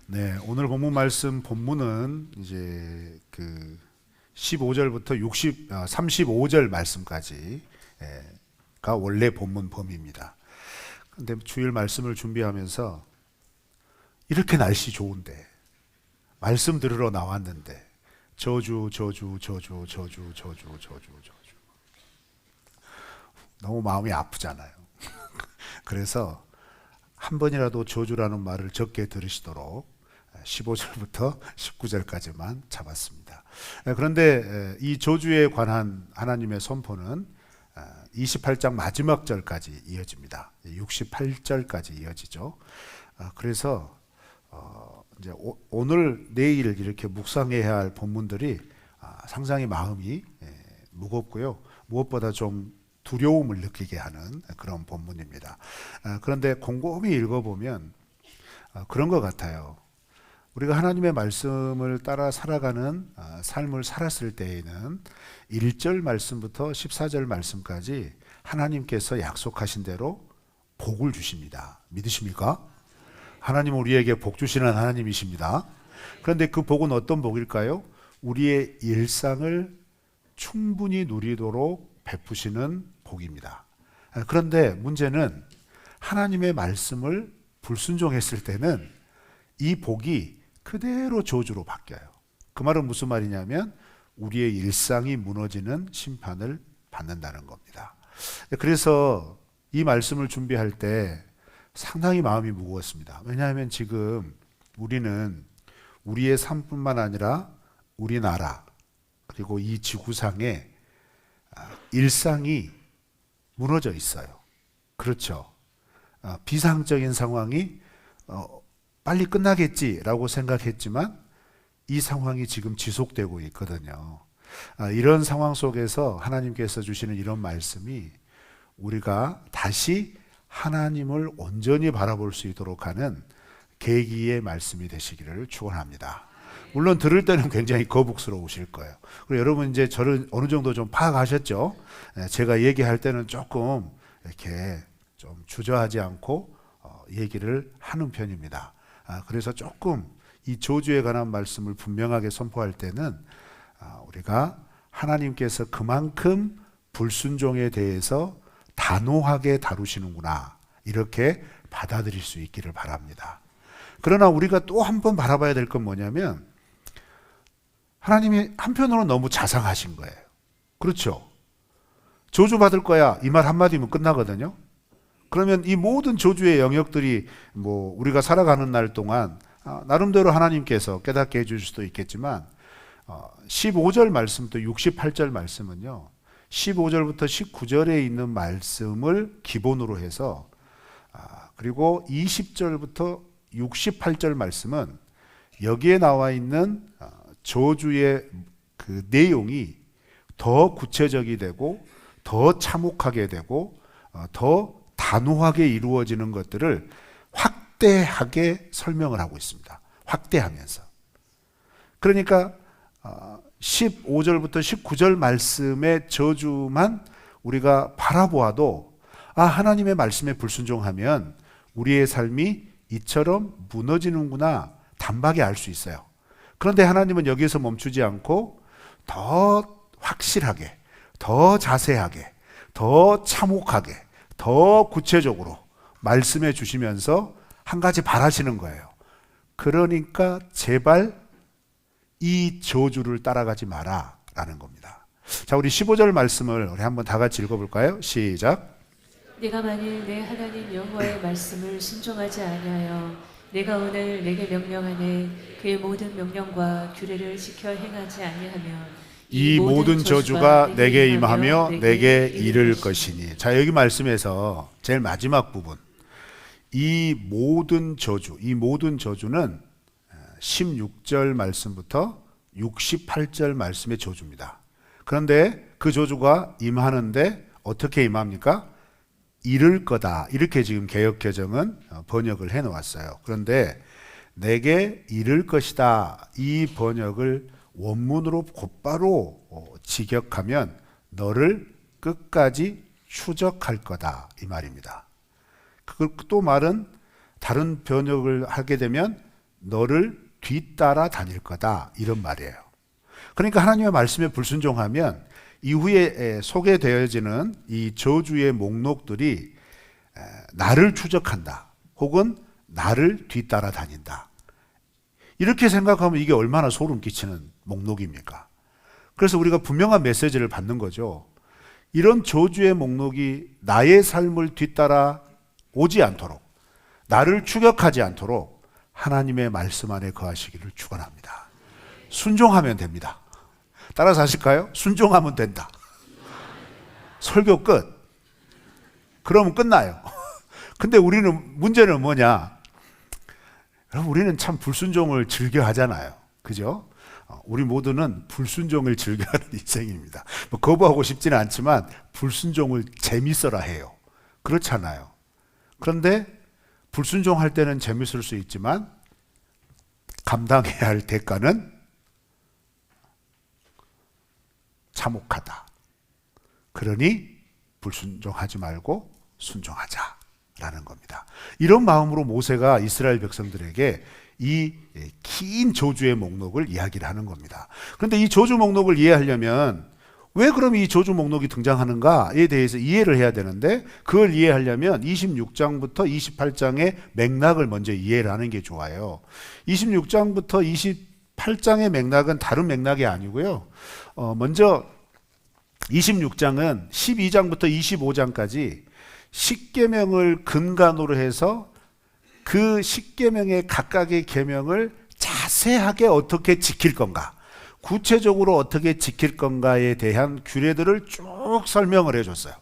네, 오늘 본문 말씀 본문은 이제 15절부터 35절 말씀까지가 원래 본문 범위입니다. 근데 주일 말씀을 준비하면서 이렇게 날씨 좋은데 말씀 들으러 나왔는데 저주 너무 마음이 아프잖아요. 그래서 한 번이라도 저주라는 말을 적게 들으시도록 15절부터 19절까지만 잡았습니다. 그런데 이 저주에 관한 하나님의 선포는 28장 마지막 절까지 이어집니다. 68절까지 이어지죠. 그래서 이제 오늘 내일 이렇게 묵상해야 할 본문들이 상당히 마음이 무겁고요. 무엇보다 좀 두려움을 느끼게 하는 그런 본문입니다. 그런데 곰곰이 읽어보면 그런 것 같아요. 우리가 하나님의 말씀을 따라 살아가는 삶을 살았을 때에는 1절 말씀부터 14절 말씀까지 하나님께서 약속하신 대로 복을 주십니다. 믿으십니까? 하나님은 우리에게 복 주시는 하나님이십니다. 그런데 그 복은 어떤 복일까요? 우리의 일상을 충분히 누리도록 베푸시는 복입니다. 그런데 문제는 하나님의 말씀을 불순종했을 때는 이 복이 그대로 저주로 바뀌어요. 그 말은 무슨 말이냐면 우리의 일상이 무너지는 심판을 받는다는 겁니다. 그래서 이 말씀을 준비할 때 상당히 마음이 무거웠습니다. 왜냐하면 지금 우리는 우리의 삶뿐만 아니라 우리나라 그리고 이 지구상에 일상이 무너져 있어요. 그렇죠. 비상적인 상황이 빨리 끝나겠지라고 생각했지만 이 상황이 지금 지속되고 있거든요. 이런 상황 속에서 하나님께서 주시는 이런 말씀이 우리가 다시 하나님을 온전히 바라볼 수 있도록 하는 계기의 말씀이 되시기를 축원합니다. 물론 들을 때는 굉장히 거북스러우실 거예요. 그리고 여러분 이제 저를 어느 정도 좀 파악하셨죠? 제가 얘기할 때는 조금 이렇게 좀 주저하지 않고 얘기를 하는 편입니다. 그래서 조금 이 저주에 관한 말씀을 분명하게 선포할 때는 우리가 하나님께서 그만큼 불순종에 대해서 단호하게 다루시는구나 이렇게 받아들일 수 있기를 바랍니다. 그러나 우리가 또 한 번 바라봐야 될 건 뭐냐면 하나님이 한편으로 너무 자상하신 거예요. 그렇죠? 저주받을 거야 이 말 한마디면 끝나거든요. 그러면 이 모든 저주의 영역들이 우리가 살아가는 날 동안 나름대로 하나님께서 깨닫게 해줄 수도 있겠지만 15절 말씀부터 68절 말씀은요 15절부터 19절에 있는 말씀을 기본으로 해서 그리고 20절부터 68절 말씀은 여기에 나와 있는 저주의 그 내용이 더 구체적이 되고 더 참혹하게 되고 더 단호하게 이루어지는 것들을 확대하게 설명을 하고 있습니다. 확대하면서. 그러니까 15절부터 19절 말씀의 저주만 우리가 바라보아도 하나님의 말씀에 불순종하면 우리의 삶이 이처럼 무너지는구나 단박에 알 수 있어요. 그런데 하나님은 여기에서 멈추지 않고 더 확실하게, 더 자세하게, 더 참혹하게, 더 구체적으로 말씀해 주시면서 한 가지 바라시는 거예요. 그러니까 제발 이 저주를 따라가지 마라 라는 겁니다. 자, 우리 15절 말씀을 우리 한번 다 같이 읽어볼까요? 시작. 네가 만일 내 하나님 여호와의 말씀을 순종하지 아니하여 내가 오늘 내게 명령하는 그의 모든 명령과 규례를 지켜 행하지 아니하면 이 모든 저주가 내게 임하며 내게 이를 것이니. 자, 여기 말씀에서 제일 마지막 부분 이 모든 저주는 16절 말씀부터 68절 말씀의 저주입니다. 그런데 그 저주가 임하는데 어떻게 임합니까? 이를 거다 이렇게 지금 개역개정은 번역을 해놓았어요. 그런데 내게 이를 것이다 이 번역을 원문으로 곧바로 직역하면 너를 끝까지 추적할 거다 이 말입니다. 그 또 말은 다른 번역을 하게 되면 너를 뒤따라 다닐 거다, 이런 말이에요. 그러니까 하나님의 말씀에 불순종하면 이후에 소개되어지는 이 저주의 목록들이 나를 추적한다, 혹은 나를 뒤따라 다닌다. 이렇게 생각하면 이게 얼마나 소름 끼치는 목록입니까? 그래서 우리가 분명한 메시지를 받는 거죠. 이런 저주의 목록이 나의 삶을 뒤따라 오지 않도록, 나를 추격하지 않도록 하나님의 말씀 안에 거하시기를 축원합니다. 순종하면 됩니다. 따라서 하실까요? 순종하면 된다. 설교 끝. 그러면 끝나요. 근데 문제는 뭐냐? 여러분, 우리는 참 불순종을 즐겨 하잖아요. 그죠? 우리 모두는 불순종을 즐겨하는 인생입니다. 뭐 거부하고 싶지는 않지만 불순종을 재밌어라 해요. 그렇잖아요. 그런데 불순종할 때는 재밌을 수 있지만 감당해야 할 대가는 참혹하다. 그러니 불순종하지 말고 순종하자라는 겁니다. 이런 마음으로 모세가 이스라엘 백성들에게 이 긴 저주의 목록을 이야기를 하는 겁니다. 그런데 이 저주 목록을 이해하려면 왜 그럼 이 저주 목록이 등장하는가에 대해서 이해를 해야 되는데, 그걸 이해하려면 26장부터 28장의 맥락을 먼저 이해를 하는 게 좋아요. 26장부터 28장의 맥락은 다른 맥락이 아니고요. 먼저 26장은 12장부터 25장까지 십계명을 근간으로 해서 그 십계명의 각각의 계명을 자세하게 어떻게 지킬 건가, 구체적으로 어떻게 지킬 건가에 대한 규례들을 쭉 설명을 해줬어요.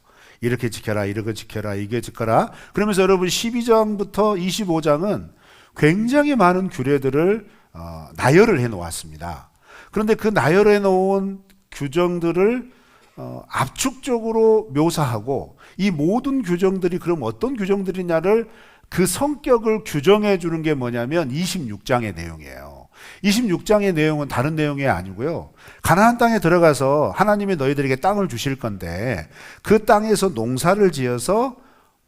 이렇게 지켜라, 이렇게 지켜라, 이게 지켜라. 그러면서 여러분 12장부터 25장은 굉장히 많은 규례들을 나열을 해 놓았습니다. 그런데 그 나열해 놓은 규정들을 압축적으로 묘사하고, 이 모든 규정들이 그럼 어떤 규정들이냐를, 그 성격을 규정해 주는 게 뭐냐면 26장의 내용이에요. 26장의 내용은 다른 내용이 아니고요. 가나안 땅에 들어가서 하나님이 너희들에게 땅을 주실 건데, 그 땅에서 농사를 지어서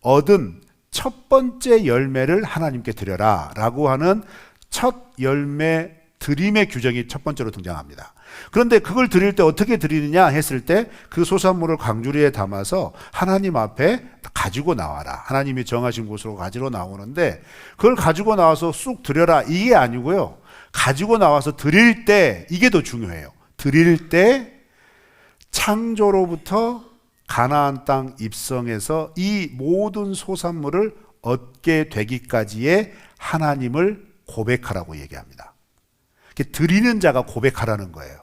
얻은 첫 번째 열매를 하나님께 드려라 라고 하는 첫 열매 드림의 규정이 첫 번째로 등장합니다. 그런데 그걸 드릴 때 어떻게 드리느냐 했을 때, 그 소산물을 광주리에 담아서 하나님 앞에 가지고 나와라. 하나님이 정하신 곳으로 가지러 나오는데, 그걸 가지고 나와서 쑥 드려라, 이게 아니고요. 가지고 나와서 드릴 때, 이게 더 중요해요. 드릴 때 창조로부터 가나안 땅 입성해서 이 모든 소산물을 얻게 되기까지의 하나님을 고백하라고 얘기합니다. 드리는 자가 고백하라는 거예요.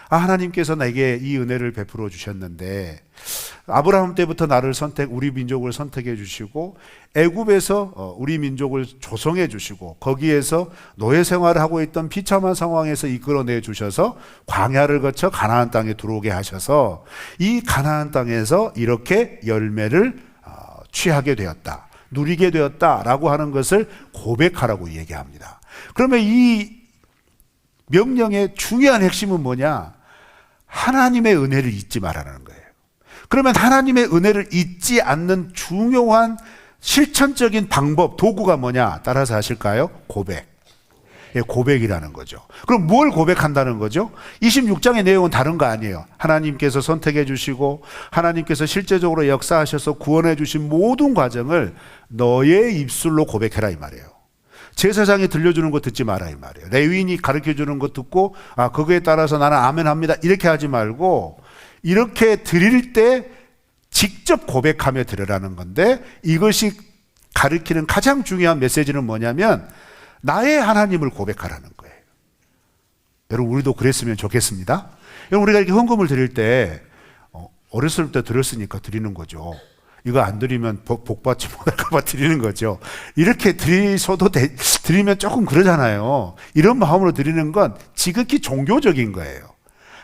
하나님께서 내게 이 은혜를 베풀어 주셨는데, 아브라함 때부터 나를 우리 민족을 선택해 주시고, 애굽에서 우리 민족을 조성해 주시고, 거기에서 노예 생활을 하고 있던 비참한 상황에서 이끌어내 주셔서 광야를 거쳐 가나안 땅에 들어오게 하셔서, 이 가나안 땅에서 이렇게 열매를 취하게 되었다, 누리게 되었다라고 하는 것을 고백하라고 얘기합니다. 그러면 이 명령의 중요한 핵심은 뭐냐? 하나님의 은혜를 잊지 말라는 거예요. 그러면 하나님의 은혜를 잊지 않는 중요한 실천적인 방법, 도구가 뭐냐? 따라서 하실까요? 고백. 고백이라는 거죠. 그럼 뭘 고백한다는 거죠? 26장의 내용은 다른 거 아니에요. 하나님께서 선택해 주시고, 하나님께서 실제적으로 역사하셔서 구원해 주신 모든 과정을 너의 입술로 고백해라, 이 말이에요. 제사장이 들려주는 거 듣지 마라, 이 말이에요. 레위인이 가르쳐주는 거 듣고 그거에 따라서 나는 아멘 합니다, 이렇게 하지 말고, 이렇게 드릴 때 직접 고백하며 드리라는 건데, 이것이 가르치는 가장 중요한 메시지는 뭐냐면 나의 하나님을 고백하라는 거예요. 여러분, 우리도 그랬으면 좋겠습니다. 여러분, 우리가 이렇게 헌금을 드릴 때 어렸을 때 드렸으니까 드리는 거죠. 이거 안 드리면 복받지 못할까 봐 드리는 거죠. 이렇게 드리면 조금 그러잖아요. 이런 마음으로 드리는 건 지극히 종교적인 거예요.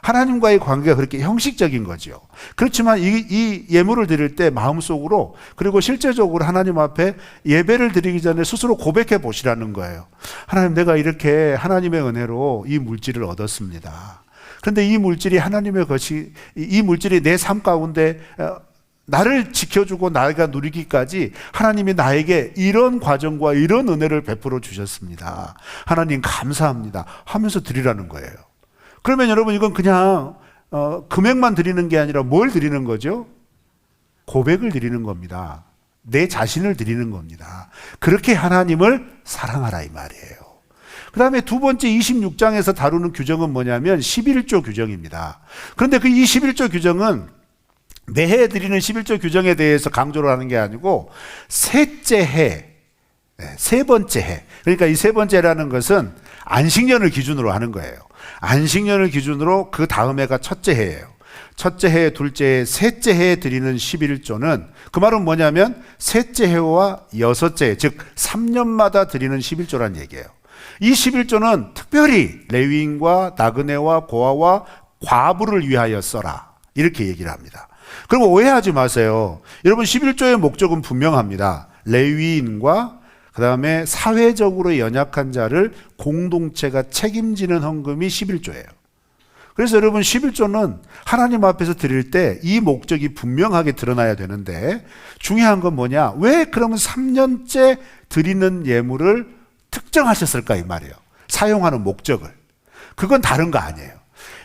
하나님과의 관계가 그렇게 형식적인 거죠. 그렇지만 이 예물을 드릴 때 마음속으로, 그리고 실제적으로 하나님 앞에 예배를 드리기 전에 스스로 고백해 보시라는 거예요. 하나님, 내가 이렇게 하나님의 은혜로 이 물질을 얻었습니다. 그런데 이 물질이 이 물질이 내 삶 가운데 나를 지켜주고 나가 누리기까지 하나님이 나에게 이런 과정과 이런 은혜를 베풀어 주셨습니다. 하나님 감사합니다 하면서 드리라는 거예요. 그러면 여러분 이건 그냥 금액만 드리는 게 아니라 뭘 드리는 거죠? 고백을 드리는 겁니다. 내 자신을 드리는 겁니다. 그렇게 하나님을 사랑하라 이 말이에요. 그 다음에 두 번째 26장에서 다루는 규정은 뭐냐면 11조 규정입니다. 그런데 그 21조 규정은 매해 드리는 11조 규정에 대해서 강조를 하는 게 아니고 셋째 해, 세 번째 해, 그러니까 이 세 번째라는 것은 안식년을 기준으로 하는 거예요. 안식년을 기준으로 그 다음 해가 첫째 해예요. 첫째 해, 둘째 해, 셋째 해에 드리는 11조는 그 말은 뭐냐면 셋째 해와 여섯째 해, 즉 3년마다 드리는 11조란 얘기예요. 이 11조는 특별히 레위인과 나그네와 고아와 과부를 위하여 써라 이렇게 얘기를 합니다. 그럼 오해하지 마세요. 여러분 11조의 목적은 분명합니다. 레위인과 그 다음에 사회적으로 연약한 자를 공동체가 책임지는 헌금이 11조예요. 그래서 여러분 11조는 하나님 앞에서 드릴 때 이 목적이 분명하게 드러나야 되는데 중요한 건 뭐냐? 왜 그러면 3년째 드리는 예물을 특정하셨을까 이 말이에요. 사용하는 목적을. 그건 다른 거 아니에요.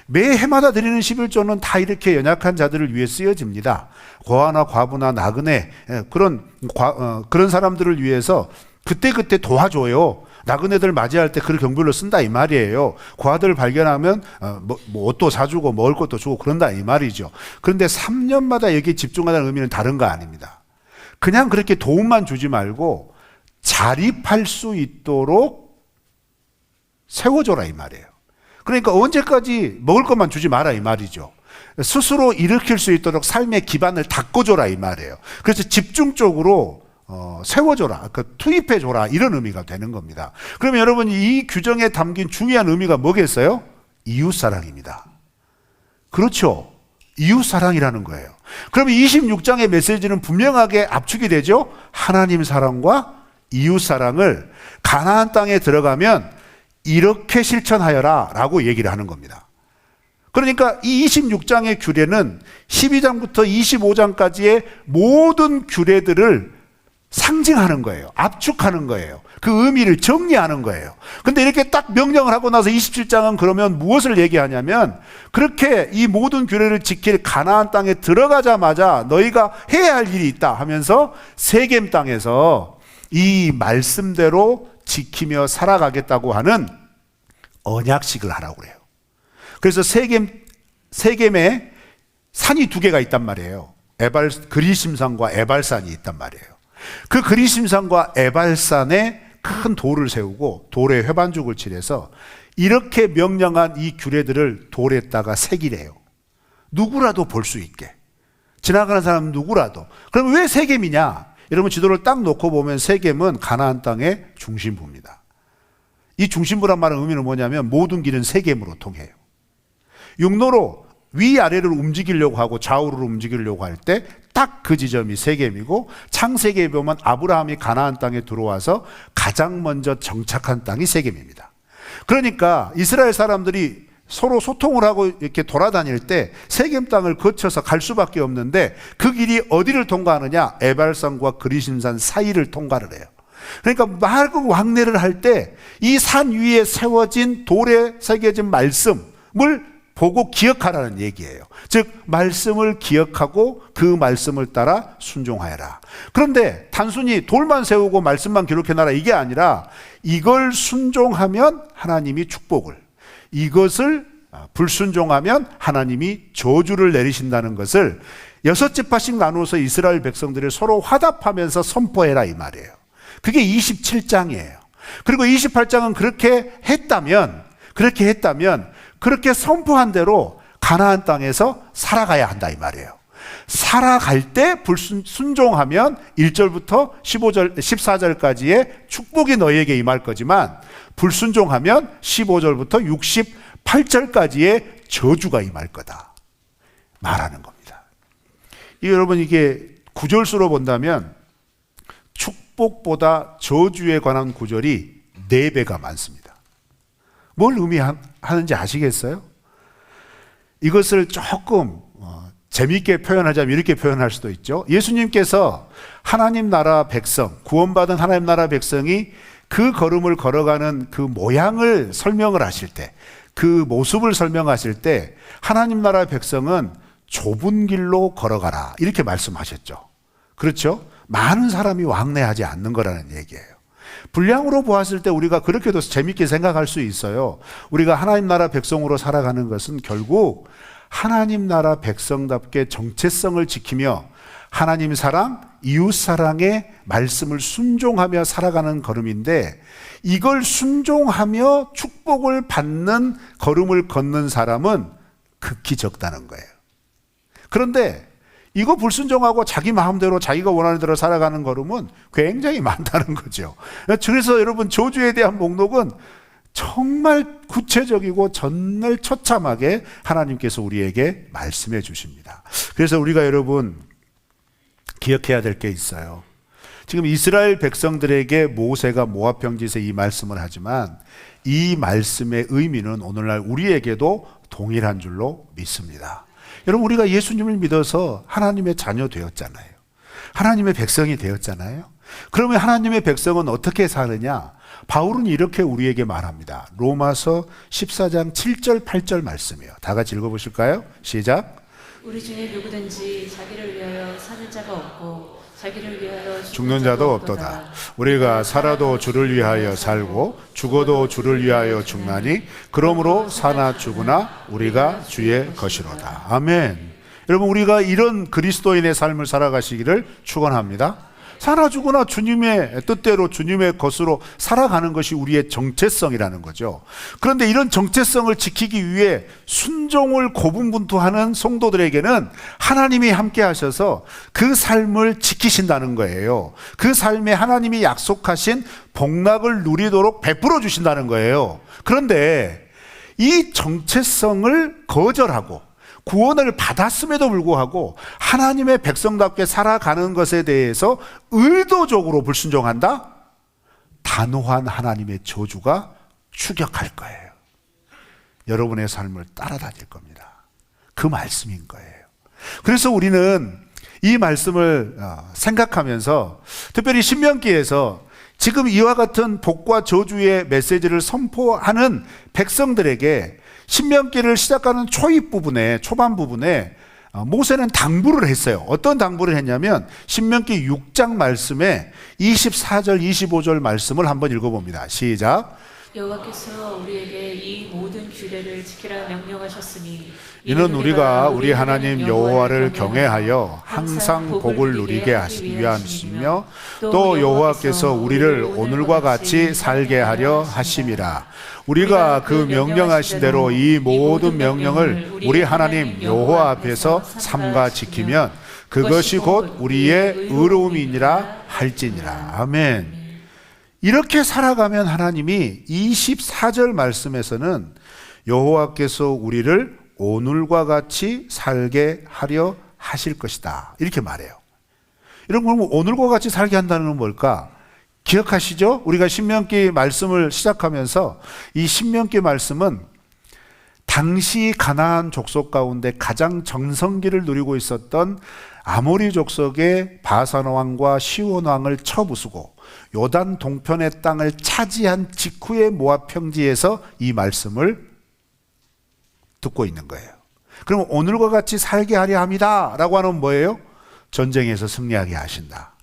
매 해마다 드리는 11조는 다 이렇게 연약한 자들을 위해 쓰여집니다. 고아나 과부나 나그네 그런 사람들을 위해서 그때그때 도와줘요. 나그네들 맞이할 때 그 경비로 쓴다 이 말이에요. 고아들 발견하면 뭐 옷도 사주고 먹을 것도 주고 그런다 이 말이죠. 그런데 3년마다 여기에 집중하는 의미는 다른 거 아닙니다. 그냥 그렇게 도움만 주지 말고 자립할 수 있도록 세워줘라 이 말이에요. 그러니까 언제까지 먹을 것만 주지 마라 이 말이죠. 스스로 일으킬 수 있도록 삶의 기반을 닦아줘라 이 말이에요. 그래서 집중적으로 세워줘라, 투입해줘라 이런 의미가 되는 겁니다. 그러면 여러분 이 규정에 담긴 중요한 의미가 뭐겠어요? 이웃사랑입니다. 그렇죠. 이웃사랑이라는 거예요. 그러면 26장의 메시지는 분명하게 압축이 되죠. 하나님 사랑과 이웃사랑을 가나안 땅에 들어가면 이렇게 실천하여라 라고 얘기를 하는 겁니다. 그러니까 이 26장의 규례는 12장부터 25장까지의 모든 규례들을 상징하는 거예요. 압축하는 거예요. 그 의미를 정리하는 거예요. 근데 이렇게 딱 명령을 하고 나서 27장은 그러면 무엇을 얘기하냐면 그렇게 이 모든 규례를 지킬 가나안 땅에 들어가자마자 너희가 해야 할 일이 있다 하면서 세겜 땅에서 이 말씀대로 지키며 살아가겠다고 하는 언약식을 하라고 그래요. 그래서 세겜에 산이 두 개가 있단 말이에요. 그리심산과 에발산이 있단 말이에요. 그 그리심산과 에발산에 큰 돌을 세우고 돌에 회반죽을 칠해서 이렇게 명령한 이 규례들을 돌에다가 새기래요. 누구라도 볼 수 있게. 지나가는 사람 누구라도. 그럼 왜 세겜이냐? 여러분 지도를 딱 놓고 보면 세겜은 가나안 땅의 중심부입니다. 이 중심부란 말의 의미는 뭐냐면 모든 길은 세겜으로 통해요. 육로로 위아래를 움직이려고 하고 좌우를 움직이려고 할 때 딱 그 지점이 세겜이고 창세기에 보면 아브라함이 가나안 땅에 들어와서 가장 먼저 정착한 땅이 세겜입니다. 그러니까 이스라엘 사람들이 서로 소통을 하고 이렇게 돌아다닐 때 세겜 땅을 거쳐서 갈 수밖에 없는데 그 길이 어디를 통과하느냐? 에발산과 그리심산 사이를 통과를 해요. 그러니까 맑은 왕래를 할 때 이 산 위에 세워진 돌에 새겨진 말씀을 보고 기억하라는 얘기예요. 즉 말씀을 기억하고 그 말씀을 따라 순종하여라. 그런데 단순히 돌만 세우고 말씀만 기록해놔라 이게 아니라 이걸 순종하면 하나님이 축복을, 이것을 불순종하면 하나님이 저주를 내리신다는 것을 6지파씩 나누어서 이스라엘 백성들을 서로 화답하면서 선포해라 이 말이에요. 그게 27장이에요. 그리고 28장은 그렇게 했다면 그렇게 선포한 대로 가나안 땅에서 살아가야 한다 이 말이에요. 살아갈 때 불순종하면 1절부터 14절까지의 축복이 너희에게 임할 거지만 불순종하면 15절부터 68절까지의 저주가 임할 거다 말하는 겁니다. 여러분 이게 구절수로 본다면 축복보다 저주에 관한 구절이 4배가 많습니다. 뭘 의미하는지 아시겠어요? 이것을 조금 재미있게 표현하자면 이렇게 표현할 수도 있죠. 예수님께서 하나님 나라 백성, 구원받은 하나님 나라 백성이 그 걸음을 걸어가는 그 모양을 설명을 하실 때, 그 모습을 설명하실 때 하나님 나라 백성은 좁은 길로 걸어가라 이렇게 말씀하셨죠. 그렇죠? 많은 사람이 왕래하지 않는 거라는 얘기예요. 분량으로 보았을 때 우리가 그렇게도 재밌게 생각할 수 있어요. 우리가 하나님 나라 백성으로 살아가는 것은 결국 하나님 나라 백성답게 정체성을 지키며 하나님 사랑, 이웃 사랑의 말씀을 순종하며 살아가는 걸음인데, 이걸 순종하며 축복을 받는 걸음을 걷는 사람은 극히 적다는 거예요. 그런데 이거 불순종하고 자기 마음대로 자기가 원하는 대로 살아가는 걸음은 굉장히 많다는 거죠. 그래서 여러분, 저주에 대한 목록은 정말 구체적이고 정말 처참하게 하나님께서 우리에게 말씀해 주십니다. 그래서 우리가 여러분 기억해야 될 게 있어요. 지금 이스라엘 백성들에게 모세가 모압 평지에서 이 말씀을 하지만 이 말씀의 의미는 오늘날 우리에게도 동일한 줄로 믿습니다. 여러분, 우리가 예수님을 믿어서 하나님의 자녀 되었잖아요. 하나님의 백성이 되었잖아요. 그러면 하나님의 백성은 어떻게 사느냐? 바울은 이렇게 우리에게 말합니다. 로마서 14장 7절 8절 말씀이에요. 다 같이 읽어보실까요? 시작. 우리 중에 누구든지 자기를 위하여 사는 자가 없고 자기를 위하여 죽는 자도 없도다. 우리가 살아도 주를 위하여 살고 죽어도 주를 위하여 죽나니 그러므로 사나 죽으나 우리가 주의 것이로다. 아멘. 여러분, 우리가 이런 그리스도인의 삶을 살아가시기를 축원합니다. 사나 죽으나 주님의 뜻대로 주님의 것으로 살아가는 것이 우리의 정체성이라는 거죠. 그런데 이런 정체성을 지키기 위해 순종을 고분분투하는 성도들에게는 하나님이 함께 하셔서 그 삶을 지키신다는 거예요. 그 삶에 하나님이 약속하신 복락을 누리도록 베풀어 주신다는 거예요. 그런데 이 정체성을 거절하고 구원을 받았음에도 불구하고 하나님의 백성답게 살아가는 것에 대해서 의도적으로 불순종한다? 단호한 하나님의 저주가 추격할 거예요. 여러분의 삶을 따라다닐 겁니다. 그 말씀인 거예요. 그래서 우리는 이 말씀을 생각하면서 특별히 신명기에서 지금 이와 같은 복과 저주의 메시지를 선포하는 백성들에게 신명기를 시작하는 초반 부분에 모세는 당부를 했어요. 어떤 당부를 했냐면 신명기 6장 말씀에 24절 25절 말씀을 한번 읽어봅니다. 시작. 여호와께서 우리에게 이 모든 규례를 지키라 명령하셨으니 이는 우리가 우리 하나님 여호와를 경외하여 항상 복을 누리게 하시기 위함이시며 또 여호와께서 우리를 오늘과 같이 살게 하려 하심이라. 우리가 그 명령하신 대로 이 모든 명령을 우리 하나님 여호와 앞에서 삼가 지키면 그것이 곧 우리의 의로움이니라 할지니라. 아멘. 이렇게 살아가면 하나님이 24절 말씀에서는 여호와께서 우리를 오늘과 같이 살게 하려 하실 것이다, 이렇게 말해요. 여러분, 오늘과 같이 살게 한다는 건 뭘까? 기억하시죠? 우리가 신명기 말씀을 시작하면서 이 신명기 말씀은 당시 가나안 족속 가운데 가장 전성기를 누리고 있었던 아모리 족속의 바산 왕과 시온 왕을 쳐부수고 요단 동편의 땅을 차지한 직후의 모압 평지에서 이 말씀을 듣고 있는 거예요. 그럼 오늘과 같이 살게 하려 합니다 라고 하는 뭐예요? 전쟁에서 승리하게 하신다,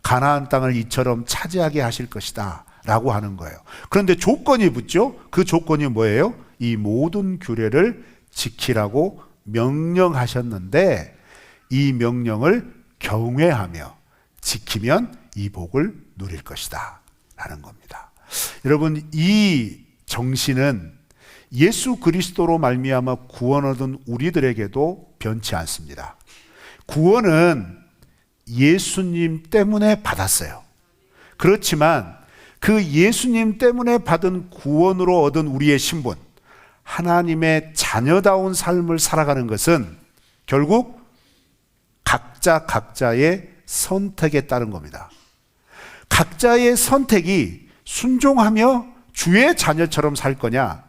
가나안 땅을 이처럼 차지하게 하실 것이다 라고 하는 거예요. 그런데 조건이 붙죠. 그 조건이 뭐예요? 이 모든 규례를 지키라고 명령하셨는데 이 명령을 경외하며 지키면 이 복을 누릴 것이다 라는 겁니다. 여러분, 이 정신은 예수 그리스도로 말미암아 구원 얻은 우리들에게도 변치 않습니다. 구원은 예수님 때문에 받았어요. 그렇지만 그 예수님 때문에 받은 구원으로 얻은 우리의 신분, 하나님의 자녀다운 삶을 살아가는 것은 결국 각자의 선택에 따른 겁니다. 각자의 선택이 순종하며 주의 자녀처럼 살 거냐,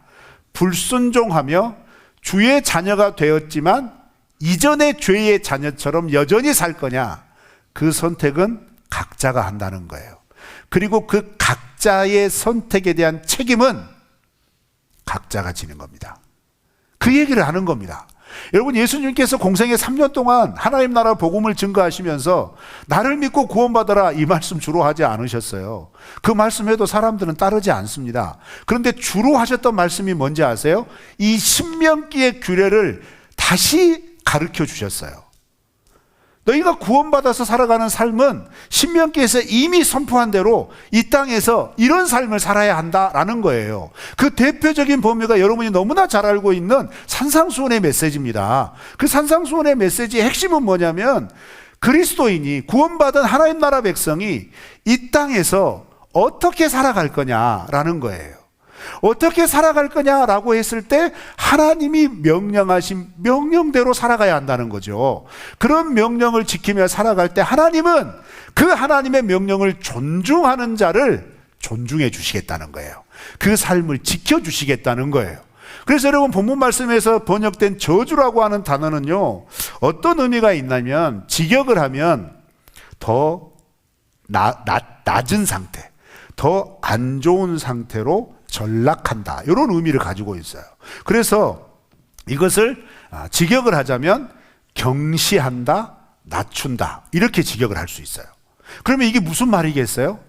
불순종하며 주의 자녀가 되었지만 이전의 죄의 자녀처럼 여전히 살 거냐, 그 선택은 각자가 한다는 거예요. 그리고 그 각자의 선택에 대한 책임은 각자가 지는 겁니다. 그 얘기를 하는 겁니다. 여러분, 예수님께서 공생애 3년 동안 하나님 나라 복음을 증거하시면서 나를 믿고 구원받아라, 이 말씀 주로 하지 않으셨어요. 그 말씀해도 사람들은 따르지 않습니다. 그런데 주로 하셨던 말씀이 뭔지 아세요? 이 신명기의 규례를 다시 가르쳐 주셨어요. 너희가 구원받아서 살아가는 삶은 신명기에서 이미 선포한 대로 이 땅에서 이런 삶을 살아야 한다라는 거예요. 그 대표적인 범위가 여러분이 너무나 잘 알고 있는 산상수훈의 메시지입니다. 그 산상수훈의 메시지의 핵심은 뭐냐면, 그리스도인이, 구원받은 하나님 나라 백성이 이 땅에서 어떻게 살아갈 거냐라는 거예요. 어떻게 살아갈 거냐라고 했을 때 하나님이 명령하신 명령대로 살아가야 한다는 거죠. 그런 명령을 지키며 살아갈 때 하나님은 그 하나님의 명령을 존중하는 자를 존중해 주시겠다는 거예요. 그 삶을 지켜주시겠다는 거예요. 그래서 여러분, 본문 말씀에서 번역된 저주라고 하는 단어는요, 어떤 의미가 있냐면, 직역을 하면 더 낮은 상태, 더 안 좋은 상태로 전락한다, 이런 의미를 가지고 있어요. 그래서 이것을 직역을 하자면 경시한다, 낮춘다, 이렇게 직역을 할 수 있어요. 그러면 이게 무슨 말이겠어요?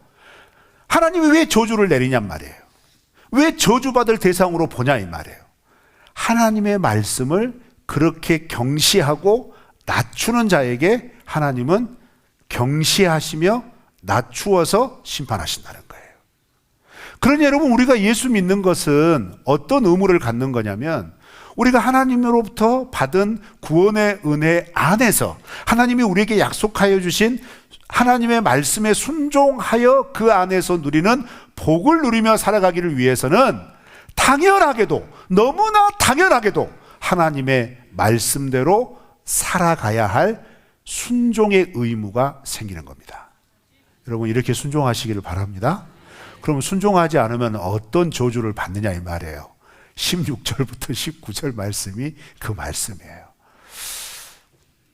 하나님이 왜 저주를 내리냔 말이에요. 왜 저주받을 대상으로 보냐 이 말이에요. 하나님의 말씀을 그렇게 경시하고 낮추는 자에게 하나님은 경시하시며 낮추어서 심판하신다는 거예요. 그러니 여러분, 우리가 예수 믿는 것은 어떤 의무를 갖는 거냐면, 우리가 하나님으로부터 받은 구원의 은혜 안에서 하나님이 우리에게 약속하여 주신 하나님의 말씀에 순종하여 그 안에서 누리는 복을 누리며 살아가기를 위해서는 당연하게도, 너무나 당연하게도 하나님의 말씀대로 살아가야 할 순종의 의무가 생기는 겁니다. 여러분, 이렇게 순종하시기를 바랍니다. 그럼 순종하지 않으면 어떤 저주를 받느냐 이 말이에요. 16절부터 19절 말씀이 그 말씀이에요.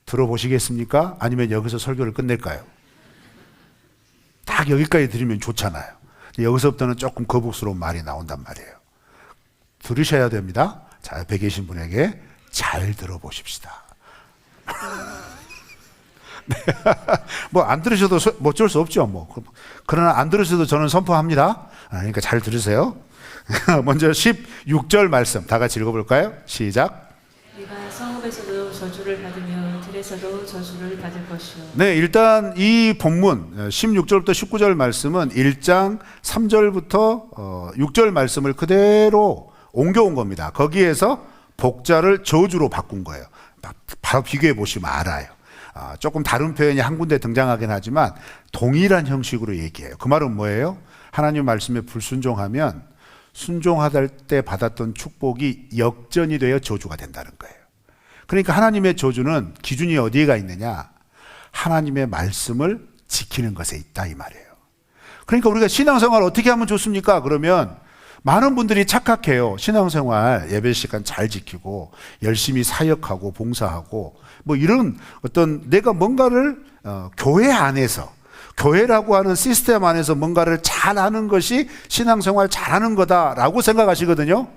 들어보시겠습니까? 아니면 여기서 설교를 끝낼까요? 딱 여기까지 들으면 좋잖아요. 여기서부터는 조금 거북스러운 말이 나온단 말이에요. 들으셔야 됩니다. 자, 옆에 계신 분에게 잘 들어보십시다. 네. 뭐 안 들으셔도 뭐 어쩔 수 없죠. 뭐. 그러나 안 들으셔도 저는 선포합니다. 그러니까 잘 들으세요. 먼저 16절 말씀 다 같이 읽어볼까요? 시작. 네가 성읍에서도 저주를 받으며 들에서도 저주를 받을 것이요. 네, 일단 이 본문 16절부터 19절 말씀은 1장 3절부터 6절 말씀을 그대로 옮겨온 겁니다. 거기에서 복자를 저주로 바꾼 거예요. 바로 비교해 보시면 알아요. 조금 다른 표현이 한 군데 등장하긴 하지만 동일한 형식으로 얘기해요. 그 말은 뭐예요? 하나님 말씀에 불순종하면 순종할 때 받았던 축복이 역전이 되어 저주가 된다는 거예요. 그러니까 하나님의 저주는 기준이 어디에가 있느냐? 하나님의 말씀을 지키는 것에 있다 이 말이에요. 그러니까 우리가 신앙생활 어떻게 하면 좋습니까? 그러면 많은 분들이 착각해요. 신앙생활 예배 시간 잘 지키고 열심히 사역하고 봉사하고 뭐 이런 어떤 내가 뭔가를 교회 안에서, 교회라고 하는 시스템 안에서 뭔가를 잘하는 것이 신앙생활 잘하는 거다라고 생각하시거든요.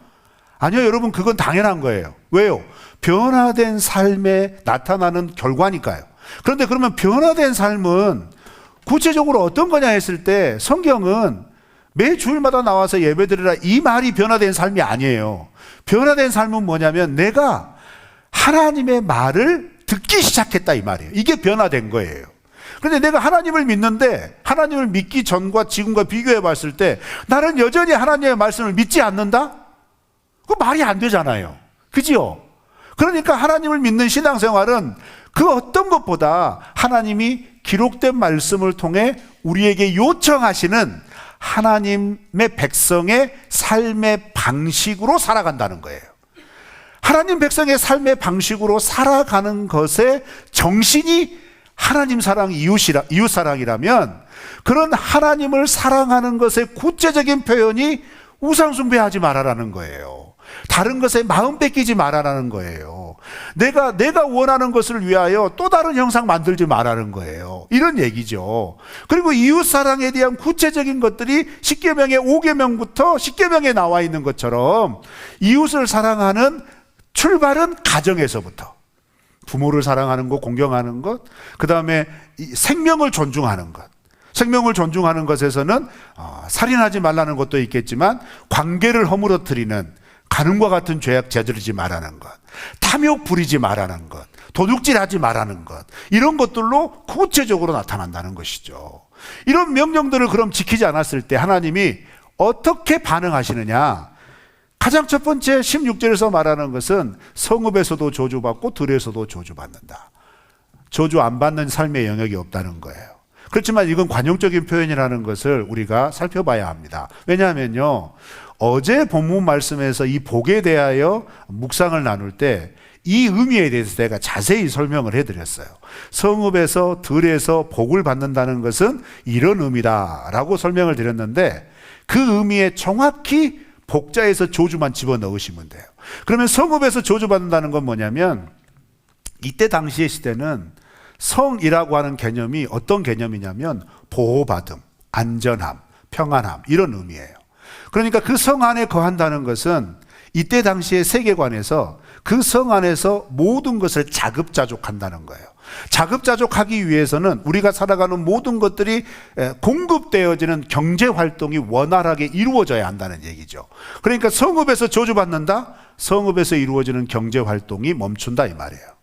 아니요, 여러분, 그건 당연한 거예요. 왜요? 변화된 삶에 나타나는 결과니까요. 그런데 그러면 변화된 삶은 구체적으로 어떤 거냐 했을 때, 성경은 매 주일마다 나와서 예배드리라 이 말이 변화된 삶이 아니에요. 변화된 삶은 뭐냐면 내가 하나님의 말을 듣기 시작했다 이 말이에요. 이게 변화된 거예요. 그런데 내가 하나님을 믿는데 하나님을 믿기 전과 지금과 비교해 봤을 때 나는 여전히 하나님의 말씀을 믿지 않는다? 그 말이 안 되잖아요. 그지요? 그러니까 하나님을 믿는 신앙생활은 그 어떤 것보다 하나님이 기록된 말씀을 통해 우리에게 요청하시는 하나님의 백성의 삶의 방식으로 살아간다는 거예요. 하나님 백성의 삶의 방식으로 살아가는 것의 정신이 하나님 사랑, 이웃 사랑이라면 그런 하나님을 사랑하는 것의 구체적인 표현이 우상 숭배하지 말아라는 거예요. 다른 것에 마음 뺏기지 말아라는 거예요. 내가 원하는 것을 위하여 또 다른 형상 만들지 말라는 거예요. 이런 얘기죠. 그리고 이웃사랑에 대한 구체적인 것들이 십계명의 5계명부터 십계명에 나와 있는 것처럼 이웃을 사랑하는 출발은 가정에서부터 부모를 사랑하는 것, 공경하는 것, 그 다음에 생명을 존중하는 것. 생명을 존중하는 것에서는 살인하지 말라는 것도 있겠지만 관계를 허물어뜨리는 간음과 같은 죄악 저지르지 말라는 것, 탐욕 부리지 말라는 것, 도둑질하지 말라는 것, 이런 것들로 구체적으로 나타난다는 것이죠. 이런 명령들을 그럼 지키지 않았을 때 하나님이 어떻게 반응하시느냐? 가장 첫 번째 16절에서 말하는 것은 성읍에서도 저주받고 들에서도 저주받는다. 저주 안 받는 삶의 영역이 없다는 거예요. 그렇지만 이건 관용적인 표현이라는 것을 우리가 살펴봐야 합니다. 왜냐하면요, 어제 본문 말씀에서 이 복에 대하여 묵상을 나눌 때 이 의미에 대해서 제가 자세히 설명을 해드렸어요. 성읍에서 들에서 복을 받는다는 것은 이런 의미다라고 설명을 드렸는데 그 의미에 정확히 복자에서 저주만 집어넣으시면 돼요. 그러면 성읍에서 저주받는다는 건 뭐냐면 이때 당시의 시대는 성이라고 하는 개념이 어떤 개념이냐면 보호받음, 안전함, 평안함 이런 의미예요. 그러니까 그 성 안에 거한다는 것은 이때 당시의 세계관에서 그 성 안에서 모든 것을 자급자족한다는 거예요. 자급자족하기 위해서는 우리가 살아가는 모든 것들이 공급되어지는 경제활동이 원활하게 이루어져야 한다는 얘기죠. 그러니까 성읍에서 저주받는다? 성읍에서 이루어지는 경제활동이 멈춘다 이 말이에요.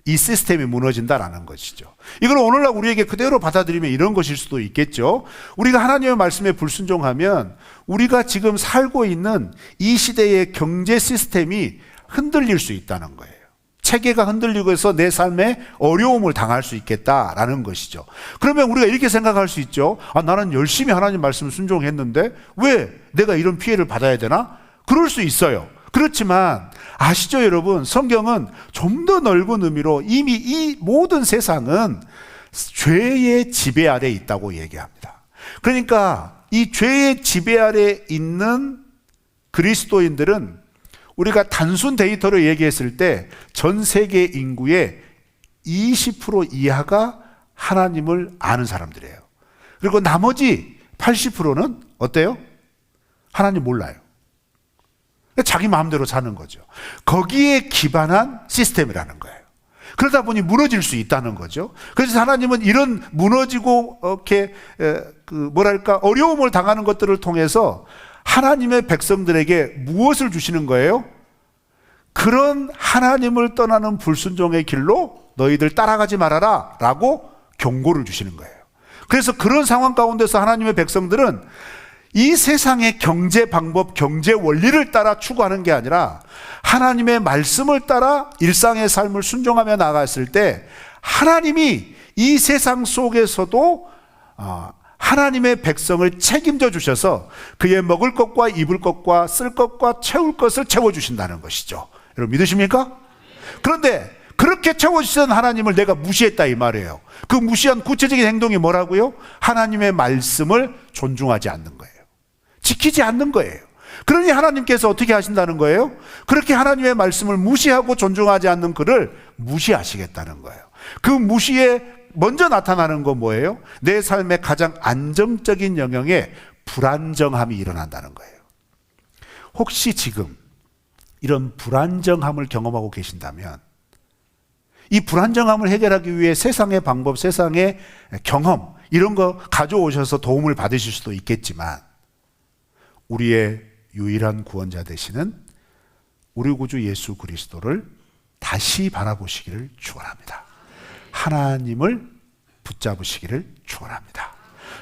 이 시스템이 무너진다라는 것이죠. 이걸 오늘날 우리에게 그대로 받아들이면 이런 것일 수도 있겠죠. 우리가 하나님의 말씀에 불순종하면 우리가 지금 살고 있는 이 시대의 경제 시스템이 흔들릴 수 있다는 거예요. 체계가 흔들리고 해서 내 삶에 어려움을 당할 수 있겠다라는 것이죠. 그러면 우리가 이렇게 생각할 수 있죠. 나는 열심히 하나님 말씀 순종했는데 왜 내가 이런 피해를 받아야 되나? 그럴 수 있어요. 그렇지만 아시죠 여러분, 성경은 좀 더 넓은 의미로 이미 이 모든 세상은 죄의 지배 아래 있다고 얘기합니다. 그러니까 이 죄의 지배 아래 있는 그리스도인들은 우리가 단순 데이터로 얘기했을 때 전 세계 인구의 20% 이하가 하나님을 아는 사람들이에요. 그리고 나머지 80%는 어때요? 하나님 몰라요. 자기 마음대로 사는 거죠. 거기에 기반한 시스템이라는 거예요. 그러다 보니 무너질 수 있다는 거죠. 그래서 하나님은 이런 무너지고 이렇게 어려움을 당하는 것들을 통해서 하나님의 백성들에게 무엇을 주시는 거예요? 그런 하나님을 떠나는 불순종의 길로 너희들 따라가지 말아라 라고 경고를 주시는 거예요. 그래서 그런 상황 가운데서 하나님의 백성들은 이 세상의 경제 방법, 경제 원리를 따라 추구하는 게 아니라 하나님의 말씀을 따라 일상의 삶을 순종하며 나아갔을 때 하나님이 이 세상 속에서도 하나님의 백성을 책임져 주셔서 그의 먹을 것과 입을 것과 쓸 것과 채울 것을 채워주신다는 것이죠. 여러분 믿으십니까? 그런데 그렇게 채워주신 하나님을 내가 무시했다 이 말이에요. 그 무시한 구체적인 행동이 뭐라고요? 하나님의 말씀을 존중하지 않는 거예요. 지키지 않는 거예요. 그러니 하나님께서 어떻게 하신다는 거예요? 그렇게 하나님의 말씀을 무시하고 존중하지 않는 그를 무시하시겠다는 거예요. 그 무시에 먼저 나타나는 건 뭐예요? 내 삶의 가장 안정적인 영역에 불안정함이 일어난다는 거예요. 혹시 지금 이런 불안정함을 경험하고 계신다면 이 불안정함을 해결하기 위해 세상의 방법, 세상의 경험 이런 거 가져오셔서 도움을 받으실 수도 있겠지만 우리의 유일한 구원자 되시는 우리 구주 예수 그리스도를 다시 바라보시기를 축원합니다. 하나님을 붙잡으시기를 축원합니다.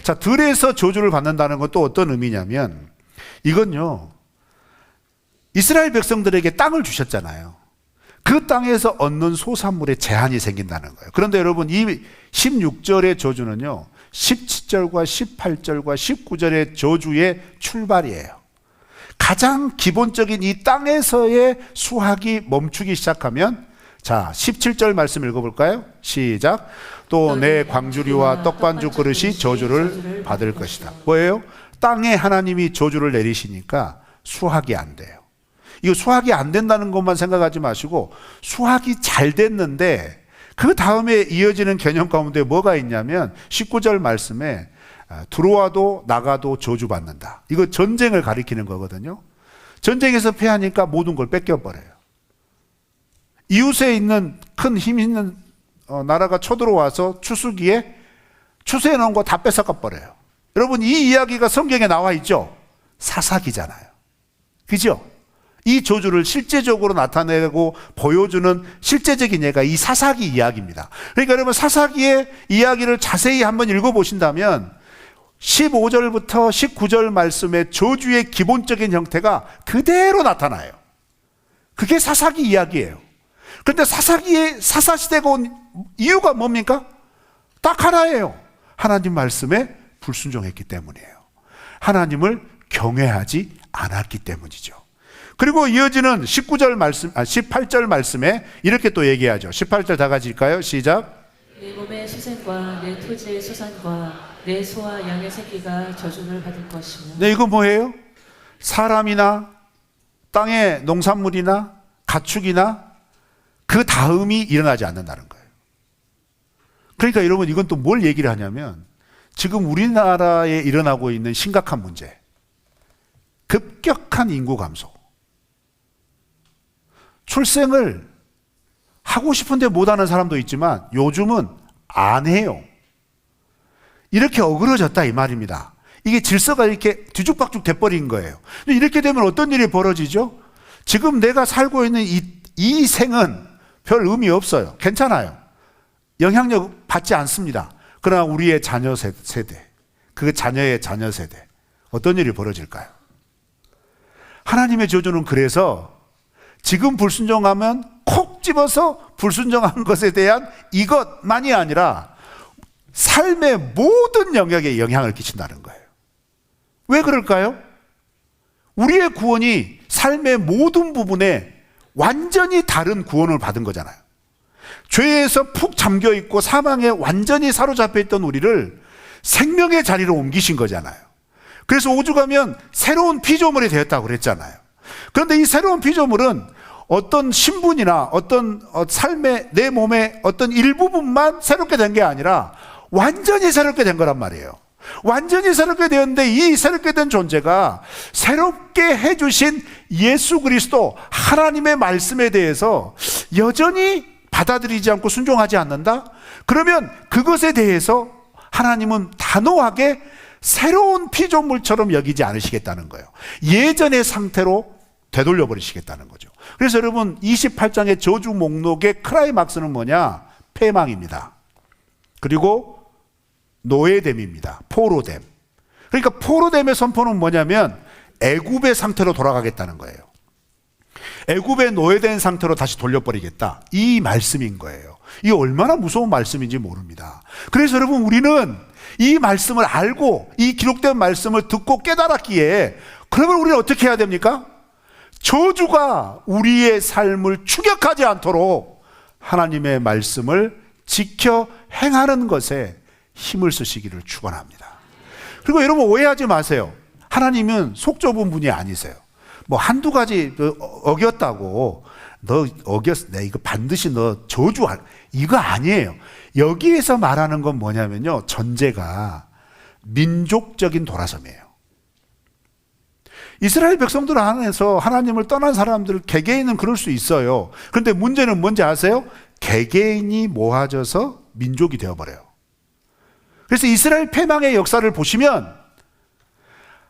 자, 들에서 저주를 받는다는 건 또 어떤 의미냐면 이건요, 이스라엘 백성들에게 땅을 주셨잖아요. 그 땅에서 얻는 소산물에 제한이 생긴다는 거예요. 그런데 여러분 이 16절의 저주는요 17절과 18절과 19절의 저주의 출발이에요. 가장 기본적인 이 땅에서의 수확이 멈추기 시작하면 자 17절 말씀 읽어볼까요? 시작. 또 내 광주리와 떡반죽 그릇이 저주를 받을 것이다. 뭐예요? 땅에 하나님이 저주를 내리시니까 수확이 안 돼요. 이거 수학이 안 된다는 것만 생각하지 마시고 수학이 잘 됐는데 그 다음에 이어지는 개념 가운데 뭐가 있냐면 19절 말씀에 들어와도 나가도 저주받는다. 이거 전쟁을 가리키는 거거든요. 전쟁에서 패하니까 모든 걸 뺏겨버려요. 이웃에 있는 큰 힘 있는 나라가 쳐들어와서 추수기에 추수해 놓은 거 다 뺏어가 버려요. 여러분, 이 이야기가 성경에 나와 있죠? 사사기잖아요. 그죠? 이 저주를 실제적으로 나타내고 보여주는 실제적인 예가 이 사사기 이야기입니다. 그러니까 여러분, 사사기의 이야기를 자세히 한번 읽어보신다면 15절부터 19절 말씀의 저주의 기본적인 형태가 그대로 나타나요. 그게 사사기 이야기예요. 그런데 사사기의 사사시대가 온 이유가 뭡니까? 딱 하나예요. 하나님 말씀에 불순종했기 때문이에요. 하나님을 경외하지 않았기 때문이죠. 그리고 이어지는 18절 말씀에 이렇게 또 얘기하죠. 18절 다 같이 읽까요? 시작. 내 몸의 수생과 내 토지의 소산과 내 소와 양의 새끼가 저주를 받을 것이며. 네, 이거 뭐예요? 사람이나 땅의 농산물이나 가축이나 그 다음이 일어나지 않는다는 거예요. 그러니까 여러분, 이건 또 뭘 얘기를 하냐면 지금 우리나라에 일어나고 있는 심각한 문제, 급격한 인구 감소, 출생을 하고 싶은데 못하는 사람도 있지만 요즘은 안 해요. 이렇게 어그러졌다 이 말입니다. 이게 질서가 이렇게 뒤죽박죽 돼버린 거예요. 근데 이렇게 되면 어떤 일이 벌어지죠? 지금 내가 살고 있는 이 생은 별 의미 없어요. 괜찮아요. 영향력 받지 않습니다. 그러나 우리의 자녀 세대, 그 자녀의 자녀 세대, 어떤 일이 벌어질까요? 하나님의 저주는 그래서 지금 불순종하면 콕 집어서 불순종한 것에 대한 이것만이 아니라 삶의 모든 영역에 영향을 끼친다는 거예요. 왜 그럴까요? 우리의 구원이 삶의 모든 부분에 완전히 다른 구원을 받은 거잖아요. 죄에서 푹 잠겨 있고 사망에 완전히 사로잡혀 있던 우리를 생명의 자리로 옮기신 거잖아요. 그래서 오죽하면 새로운 피조물이 되었다고 그랬잖아요. 그런데 이 새로운 피조물은 어떤 신분이나 어떤 삶의 내 몸의 어떤 일부분만 새롭게 된 게 아니라 완전히 새롭게 된 거란 말이에요. 완전히 새롭게 되었는데 이 새롭게 된 존재가 새롭게 해주신 예수 그리스도 하나님의 말씀에 대해서 여전히 받아들이지 않고 순종하지 않는다? 그러면 그것에 대해서 하나님은 단호하게 새로운 피조물처럼 여기지 않으시겠다는 거예요. 예전의 상태로 되돌려 버리시겠다는 거죠. 그래서 여러분, 28장의 저주 목록의 클라이막스는 뭐냐? 패망입니다. 그리고 노예됨입니다. 포로됨. 그러니까 포로됨의 선포는 뭐냐면 애굽의 상태로 돌아가겠다는 거예요. 애굽의 노예된 상태로 다시 돌려버리겠다, 이 말씀인 거예요. 이게 얼마나 무서운 말씀인지 모릅니다. 그래서 여러분, 우리는 이 말씀을 알고 이 기록된 말씀을 듣고 깨달았기에 그러면 우리는 어떻게 해야 됩니까? 저주가 우리의 삶을 추격하지 않도록 하나님의 말씀을 지켜 행하는 것에 힘을 쓰시기를 축원합니다. 그리고 여러분, 오해하지 마세요. 하나님은 속 좁은 분이 아니세요. 뭐 한두 가지 어겼다고 너 어겼어, 내 이거 반드시 너 저주할, 이거 아니에요. 여기에서 말하는 건 뭐냐면요, 전제가 민족적인 돌아섬이에요. 이스라엘 백성들 안에서 하나님을 떠난 사람들 개개인은 그럴 수 있어요. 그런데 문제는 뭔지 아세요? 개개인이 모아져서 민족이 되어버려요. 그래서 이스라엘 패망의 역사를 보시면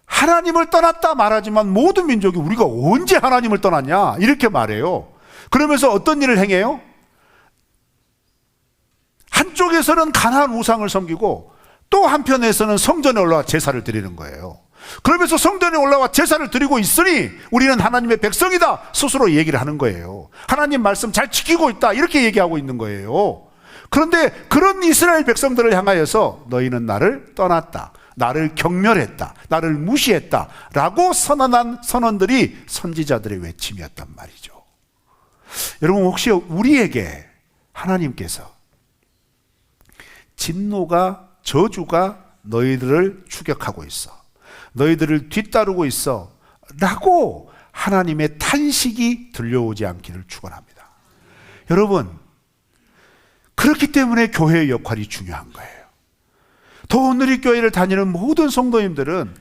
하나님을 떠났다 말하지만 모든 민족이 우리가 언제 하나님을 떠났냐 이렇게 말해요. 그러면서 어떤 일을 행해요? 한쪽에서는 가나안 우상을 섬기고 또 한편에서는 성전에 올라와 제사를 드리는 거예요. 그러면서 성전에 올라와 제사를 드리고 있으니 우리는 하나님의 백성이다 스스로 얘기를 하는 거예요. 하나님 말씀 잘 지키고 있다 이렇게 얘기하고 있는 거예요. 그런데 그런 이스라엘 백성들을 향하여서 너희는 나를 떠났다, 나를 경멸했다, 나를 무시했다 라고 선언한 선언들이 선지자들의 외침이었단 말이죠. 여러분, 혹시 우리에게 하나님께서 진노가, 저주가 너희들을 추격하고 있어, 너희들을 뒤따르고 있어 라고 하나님의 탄식이 들려오지 않기를 축원합니다. 여러분, 그렇기 때문에 교회의 역할이 중요한 거예요. 도원누리교회를 다니는 모든 성도님들은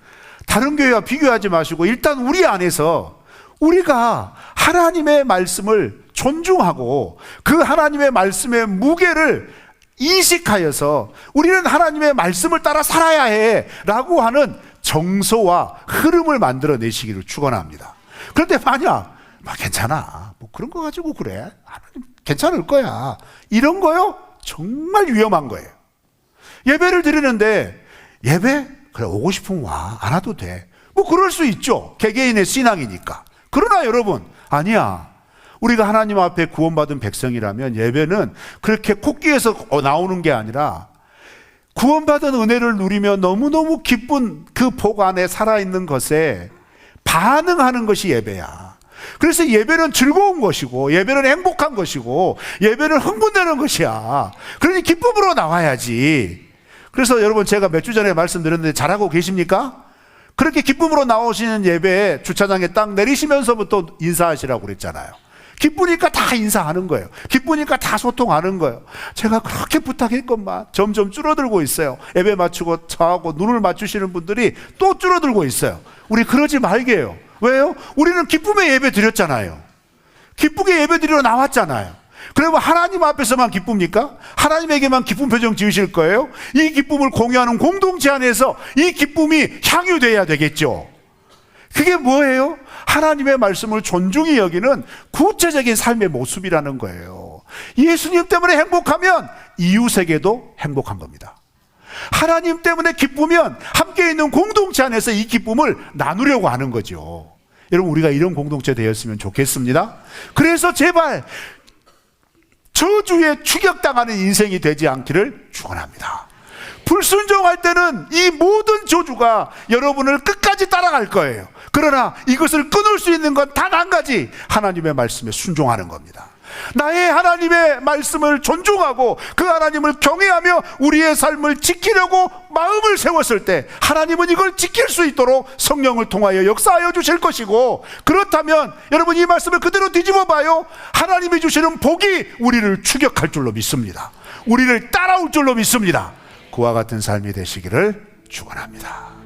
다른 교회와 비교하지 마시고 일단 우리 안에서 우리가 하나님의 말씀을 존중하고 그 하나님의 말씀의 무게를 인식하여서 우리는 하나님의 말씀을 따라 살아야 해 라고 하는 정서와 흐름을 만들어내시기를 축원합니다. 그런데 만약 괜찮아, 뭐 그런 거 가지고 그래, 하나님 괜찮을 거야, 이런 거요? 정말 위험한 거예요. 예배를 드리는데 예배? 그래, 오고 싶으면 와, 안 와도 돼, 뭐 그럴 수 있죠. 개개인의 신앙이니까. 그러나 여러분, 아니야. 우리가 하나님 앞에 구원받은 백성이라면 예배는 그렇게 코끼에서 나오는 게 아니라 구원받은 은혜를 누리며 너무너무 기쁜 그 복 안에 살아있는 것에 반응하는 것이 예배야. 그래서 예배는 즐거운 것이고 예배는 행복한 것이고 예배는 흥분되는 것이야. 그러니 기쁨으로 나와야지. 그래서 여러분, 제가 몇 주 전에 말씀드렸는데 잘하고 계십니까? 그렇게 기쁨으로 나오시는 예배에 주차장에 딱 내리시면서부터 인사하시라고 그랬잖아요. 기쁘니까 다 인사하는 거예요. 기쁘니까 다 소통하는 거예요. 제가 그렇게 부탁했건만 점점 줄어들고 있어요. 예배 마치고 저하고 눈을 맞추시는 분들이 또 줄어들고 있어요. 우리 그러지 말게요. 왜요? 우리는 기쁨의 예배 드렸잖아요. 기쁘게 예배 드리러 나왔잖아요. 그러면 하나님 앞에서만 기쁩니까? 하나님에게만 기쁜 표정 지으실 거예요? 이 기쁨을 공유하는 공동체 안에서 이 기쁨이 향유돼야 되겠죠. 그게 뭐예요? 하나님의 말씀을 존중히 여기는 구체적인 삶의 모습이라는 거예요. 예수님 때문에 행복하면 이웃에게도 행복한 겁니다. 하나님 때문에 기쁘면 함께 있는 공동체 안에서 이 기쁨을 나누려고 하는 거죠. 여러분, 우리가 이런 공동체 되었으면 좋겠습니다. 그래서 제발 저주에 추격당하는 인생이 되지 않기를 축원합니다. 불순종할 때는 이 모든 저주가 여러분을 끝까지 따라갈 거예요. 그러나 이것을 끊을 수 있는 건 단 한 가지, 하나님의 말씀에 순종하는 겁니다. 나의 하나님의 말씀을 존중하고 그 하나님을 경외하며 우리의 삶을 지키려고 마음을 세웠을 때 하나님은 이걸 지킬 수 있도록 성령을 통하여 역사하여 주실 것이고, 그렇다면 여러분, 이 말씀을 그대로 뒤집어 봐요. 하나님이 주시는 복이 우리를 추격할 줄로 믿습니다. 우리를 따라올 줄로 믿습니다. 그와 같은 삶이 되시기를 축원합니다.